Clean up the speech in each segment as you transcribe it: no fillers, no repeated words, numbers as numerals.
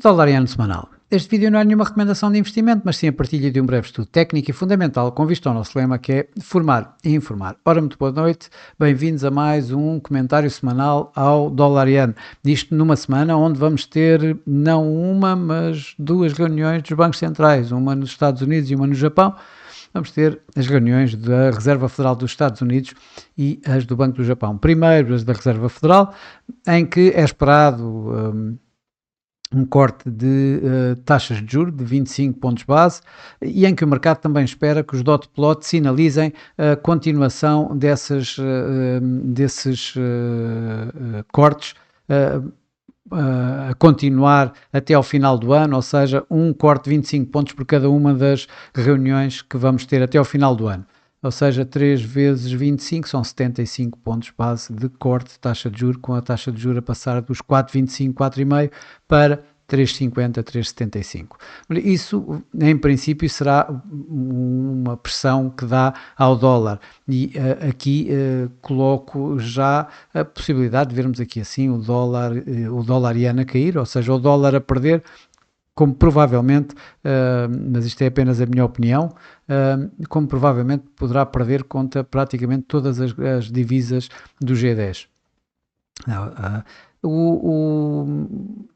Dolariano semanal. Este vídeo não é nenhuma recomendação de investimento, mas sim a partilha de um breve estudo técnico e fundamental com vista ao nosso lema, que é formar e informar. Ora, muito boa noite, bem-vindos a mais um comentário semanal ao Dolariano. Isto numa semana onde vamos ter não uma, mas duas reuniões dos bancos centrais, uma nos Estados Unidos e uma no Japão. Vamos ter as reuniões da Reserva Federal dos Estados Unidos e as do Banco do Japão. Primeiro as da Reserva Federal, em que é esperado um corte de taxas de juros de 25 pontos base e em que o mercado também espera que os dot plot sinalizem a continuação desses cortes a continuar até ao final do ano, ou seja, um corte de 25 pontos por cada uma das reuniões que vamos ter até ao final do ano. Ou seja, 3 vezes 25 são 75 pontos base de corte de taxa de juros, com a taxa de juros a passar dos 4,25, 4,5 para 3,50, 3,75. Isso, em princípio, será uma pressão que dá ao dólar. E aqui coloco já a possibilidade de vermos aqui assim o dólar iene a cair, ou seja, o dólar a perder, como provavelmente, mas isto é apenas a minha opinião, como provavelmente poderá perder contra praticamente todas as divisas do G10.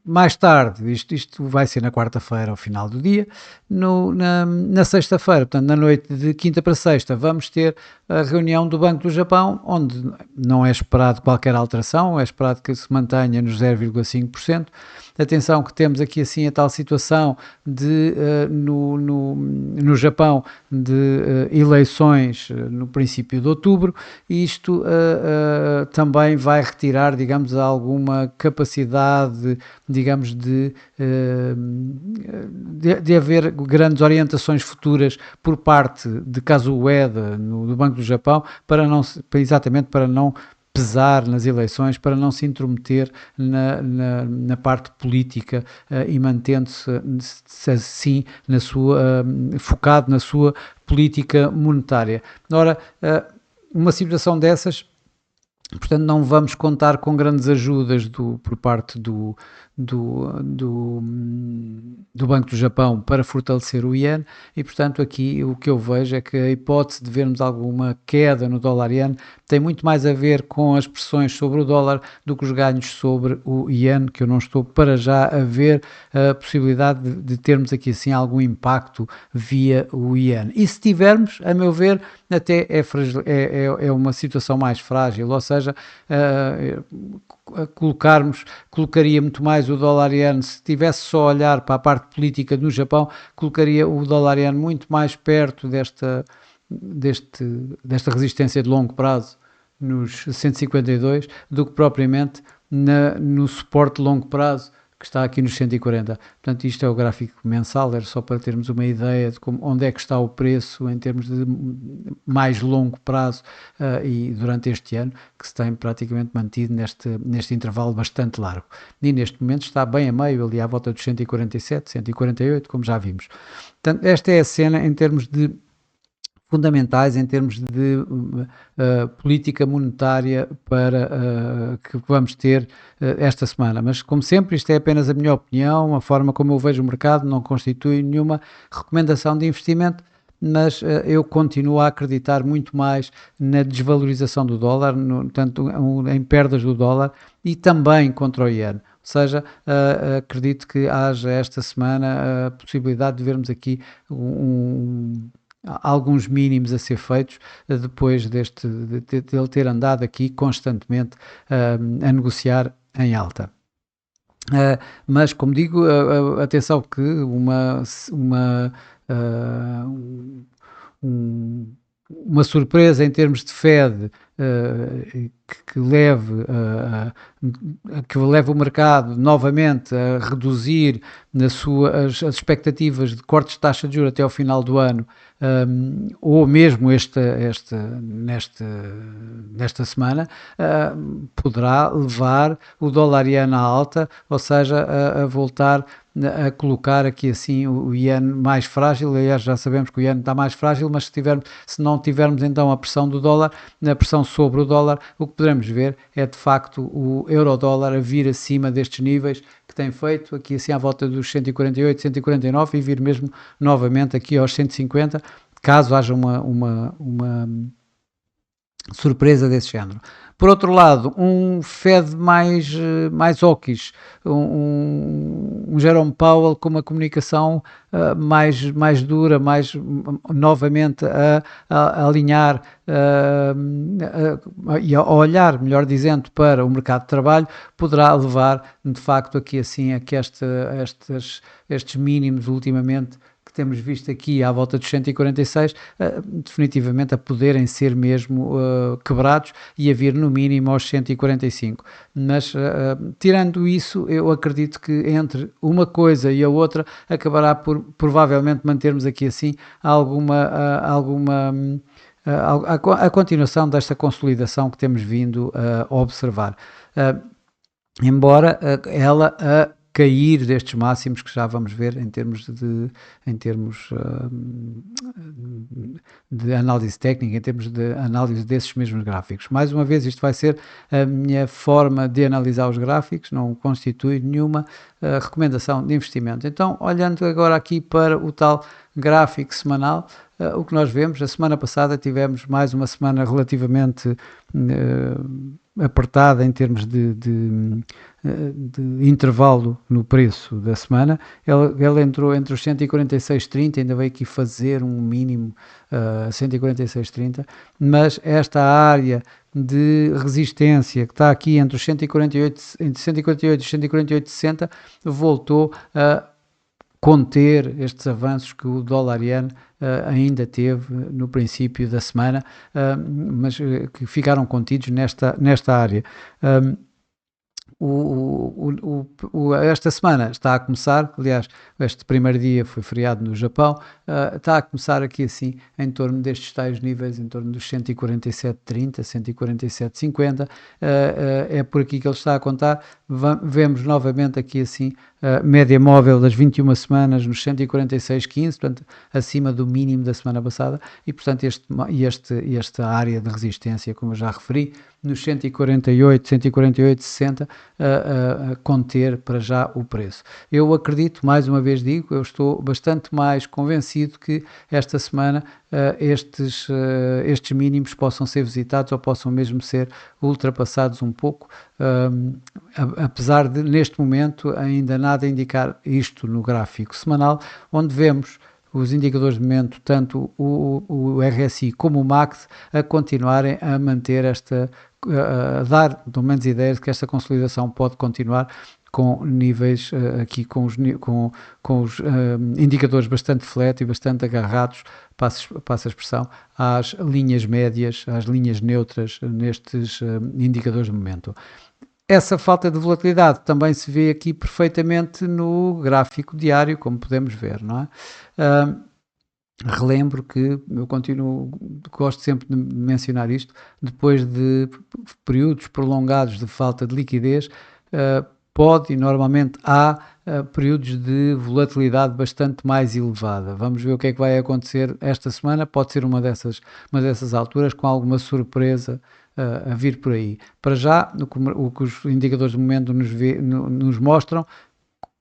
Mais tarde, isto vai ser na quarta-feira, ao final do dia, na sexta-feira, portanto, na noite de quinta para sexta, vamos ter a reunião do Banco do Japão, onde não é esperado qualquer alteração, é esperado que se mantenha nos 0,5%. Atenção que temos aqui assim a tal situação de, no Japão, de eleições no princípio de outubro, e isto também vai retirar, digamos, alguma capacidade, digamos, de haver grandes orientações futuras por parte de Kazuo Ueda do Banco do Japão, exatamente para não pesar nas eleições, para não se intrometer na parte política e mantendo-se assim focado na sua política monetária. Ora, uma situação dessas, portanto, não vamos contar com grandes ajudas por parte do Banco do Japão para fortalecer o iene e, portanto, aqui o que eu vejo é que a hipótese de vermos alguma queda no dólar iene tem muito mais a ver com as pressões sobre o dólar do que os ganhos sobre o iene, que eu não estou para já a ver a possibilidade de termos aqui assim algum impacto via o iene. E se tivermos, a meu ver, até é uma situação mais frágil, ou seja, colocaria muito mais o dólar iene, se tivesse só a olhar para a parte política no Japão, colocaria o dólar iene muito mais perto desta resistência de longo prazo nos 152 do que propriamente no suporte de longo prazo que está aqui nos 140. Portanto, isto é o gráfico mensal, era só para termos uma ideia de onde é que está o preço em termos de mais longo prazo e durante este ano, que se tem praticamente mantido neste intervalo bastante largo. E neste momento está bem a meio, ali à volta dos 147, 148, como já vimos. Portanto, esta é a cena em termos de fundamentais em termos de política monetária que vamos ter esta semana. Mas, como sempre, isto é apenas a minha opinião, a forma como eu vejo o mercado, não constitui nenhuma recomendação de investimento, mas eu continuo a acreditar muito mais na desvalorização do dólar, tanto em perdas do dólar e também contra o iene. Ou seja, acredito que haja esta semana a possibilidade de vermos aqui alguns mínimos a ser feitos depois de ele ter andado aqui constantemente a negociar em alta. Mas, como digo, atenção que uma surpresa em termos de Fed que leve o mercado novamente a reduzir as expectativas de cortes de taxa de juros até ao final do ano, ou mesmo nesta semana, poderá levar o dólar iene à alta, ou seja, a voltar a colocar aqui assim o iene mais frágil. Aliás, já sabemos que o iene está mais frágil, mas se não tivermos então a pressão do dólar, a pressão sobre o dólar, o que poderemos ver é de facto o euro-dólar a vir acima destes níveis, que que tem feito, aqui assim à volta dos 148, 149 e vir mesmo novamente aqui aos 150, caso haja uma surpresa desse género. Por outro lado, um Fed mais hawkish, um Jerome Powell com uma comunicação mais dura, mais novamente a alinhar e a olhar, melhor dizendo, para o mercado de trabalho, poderá levar de facto aqui assim a que estes mínimos ultimamente que temos visto aqui à volta dos 146, definitivamente a poderem ser mesmo quebrados e a vir no mínimo aos 145. Mas, tirando isso, eu acredito que entre uma coisa e a outra acabará por provavelmente mantermos aqui assim a continuação desta consolidação que temos vindo a observar. Embora ela cair destes máximos que já vamos ver em termos de análise técnica, em termos de análise desses mesmos gráficos. Mais uma vez, isto vai ser a minha forma de analisar os gráficos, não constitui nenhuma recomendação de investimento. Então, olhando agora aqui para o tal gráfico semanal, o que nós vemos, a semana passada tivemos mais uma semana relativamente apertada em termos de intervalo no preço da semana. Ela entrou entre os 146,30, ainda veio aqui fazer um mínimo 146,30, mas esta área de resistência que está aqui entre os 148 e 148,60 voltou a conter estes avanços que o dólar-iene ainda teve no princípio da semana, mas que ficaram contidos nesta área. Esta semana está a começar, aliás, este primeiro dia foi feriado no Japão, está a começar aqui assim em torno destes tais níveis, em torno dos 147,30, 147,50, é por aqui que ele está a contar. Vemos novamente aqui assim a média móvel das 21 semanas nos 146,15, portanto acima do mínimo da semana passada, e portanto esta área de resistência, como eu já referi, nos 148,60 a conter para já o preço. Eu acredito, mais uma vez digo, eu estou bastante mais convencido que esta semana estes mínimos possam ser visitados ou possam mesmo ser ultrapassados um pouco, apesar de neste momento ainda nada indicar isto no gráfico semanal, onde vemos os indicadores de momento, tanto o RSI como o MACD, a continuarem a manter a dar, pelo menos, ideias de que esta consolidação pode continuar com níveis aqui, com os indicadores bastante flat e bastante agarrados, passo a expressão, às linhas médias, às linhas neutras nestes indicadores de momento. Essa falta de volatilidade também se vê aqui perfeitamente no gráfico diário, como podemos ver, não é? Relembro que eu gosto sempre de mencionar isto, depois de períodos prolongados de falta de liquidez, pode e normalmente há períodos de volatilidade bastante mais elevada. Vamos ver o que é que vai acontecer esta semana, pode ser uma dessas alturas com alguma surpresa a vir por aí. Para já, o que os indicadores de momento nos mostram,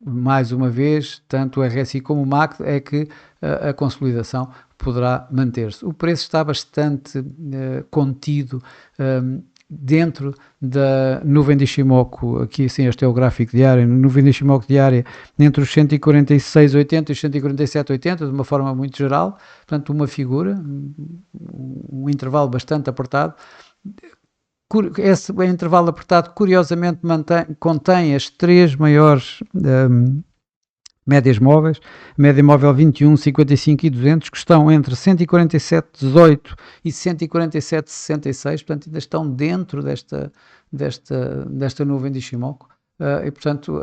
mais uma vez, tanto o RSI como o MACD, é que a consolidação poderá manter-se. O preço está bastante contido dentro da nuvem de Ishimoku. Aqui sim, este é o gráfico diário, nuvem de Ishimoku diária, entre os 146,80 e os 147,80, de uma forma muito geral, portanto uma figura, um intervalo bastante apertado. Esse intervalo apertado, curiosamente, contém as três maiores médias móveis, média móvel 21, 55 e 200, que estão entre 147,18 e 147,66, portanto ainda estão dentro desta nuvem de Ishimoku, e portanto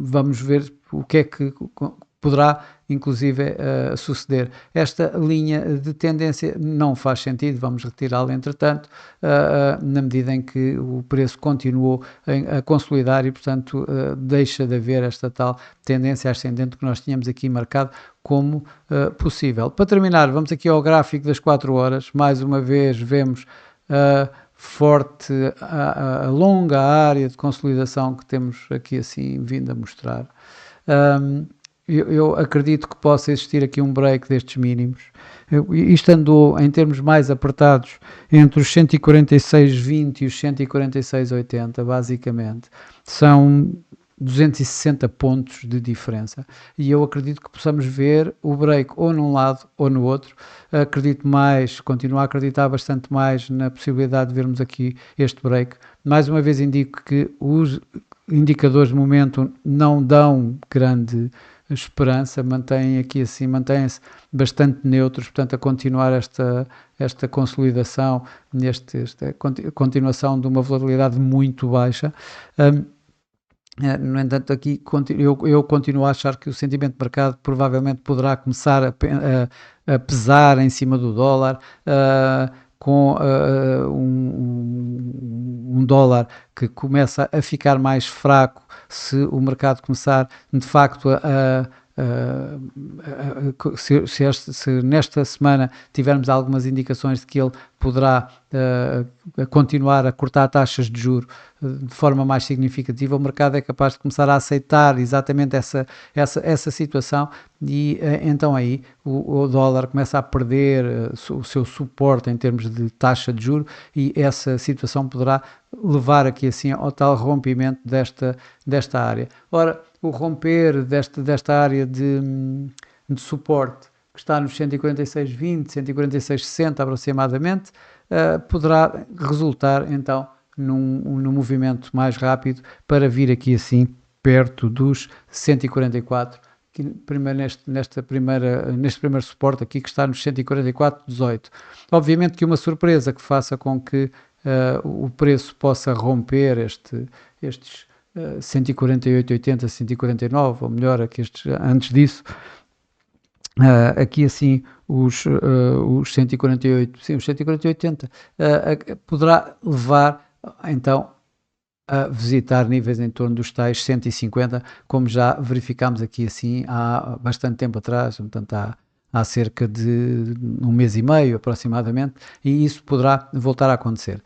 vamos ver o que é que poderá inclusive suceder. Esta linha de tendência não faz sentido, vamos retirá-la entretanto, na medida em que o preço continuou a consolidar e portanto deixa de haver esta tal tendência ascendente que nós tínhamos aqui marcado como possível. Para terminar, vamos aqui ao gráfico das 4 horas, mais uma vez vemos forte, a longa área de consolidação que temos aqui assim vindo a mostrar. Eu acredito que possa existir aqui um break destes mínimos. Isto andou em termos mais apertados entre os 146,20 e os 146,80, basicamente. São 260 pontos de diferença e eu acredito que possamos ver o break ou num lado ou no outro. Acredito mais, continuo a acreditar bastante mais na possibilidade de vermos aqui este break. Mais uma vez indico que os indicadores de momento não dão grande esperança, mantêm-se bastante neutros, portanto a continuar esta consolidação, esta continuação de uma volatilidade muito baixa. No entanto, aqui eu continuo a achar que o sentimento de mercado provavelmente poderá começar a pesar em cima do dólar, com um dólar que começa a ficar mais fraco se o mercado começar de facto se nesta semana tivermos algumas indicações de que ele poderá continuar a cortar taxas de juros de forma mais significativa, o mercado é capaz de começar a aceitar exatamente essa situação e então aí o dólar começa a perder o seu suporte em termos de taxa de juros e essa situação poderá levar aqui assim ao tal rompimento desta área. Ora, o romper desta área de suporte que está nos 146,20, 146,60 aproximadamente, poderá resultar então num movimento mais rápido para vir aqui assim perto dos 144, que neste primeiro suporte aqui que está nos 144,18. Obviamente que uma surpresa que faça com que o preço possa romper estes 148,80, 149, ou melhor, aqui antes disso, aqui assim os 148, sim, os 148,80 poderá levar então a visitar níveis em torno dos tais 150, como já verificámos aqui assim há bastante tempo atrás, portanto há cerca de um mês e meio aproximadamente, e isso poderá voltar a acontecer.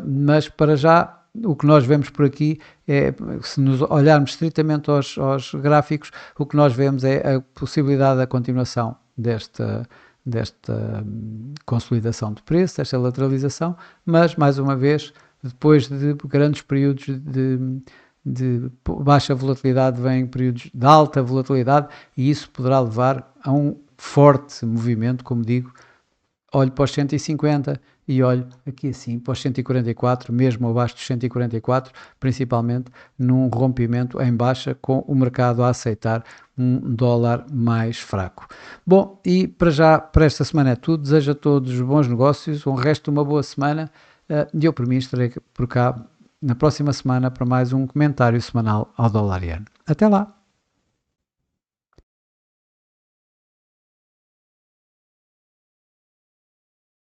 Mas para já o que nós vemos por aqui é, se nos olharmos estritamente aos gráficos, o que nós vemos é a possibilidade da continuação desta consolidação de preço, desta lateralização, mas mais uma vez, depois de grandes períodos de baixa volatilidade, vêm períodos de alta volatilidade e isso poderá levar a um forte movimento, como digo. Olho para os 150 e olho aqui assim para os 144, mesmo abaixo dos 144, principalmente num rompimento em baixa, com o mercado a aceitar um dólar mais fraco. Bom, e para esta semana é tudo. Desejo a todos bons negócios, um resto de uma boa semana e eu, por mim, estarei por cá na próxima semana para mais um comentário semanal ao dólar-iene. Até lá!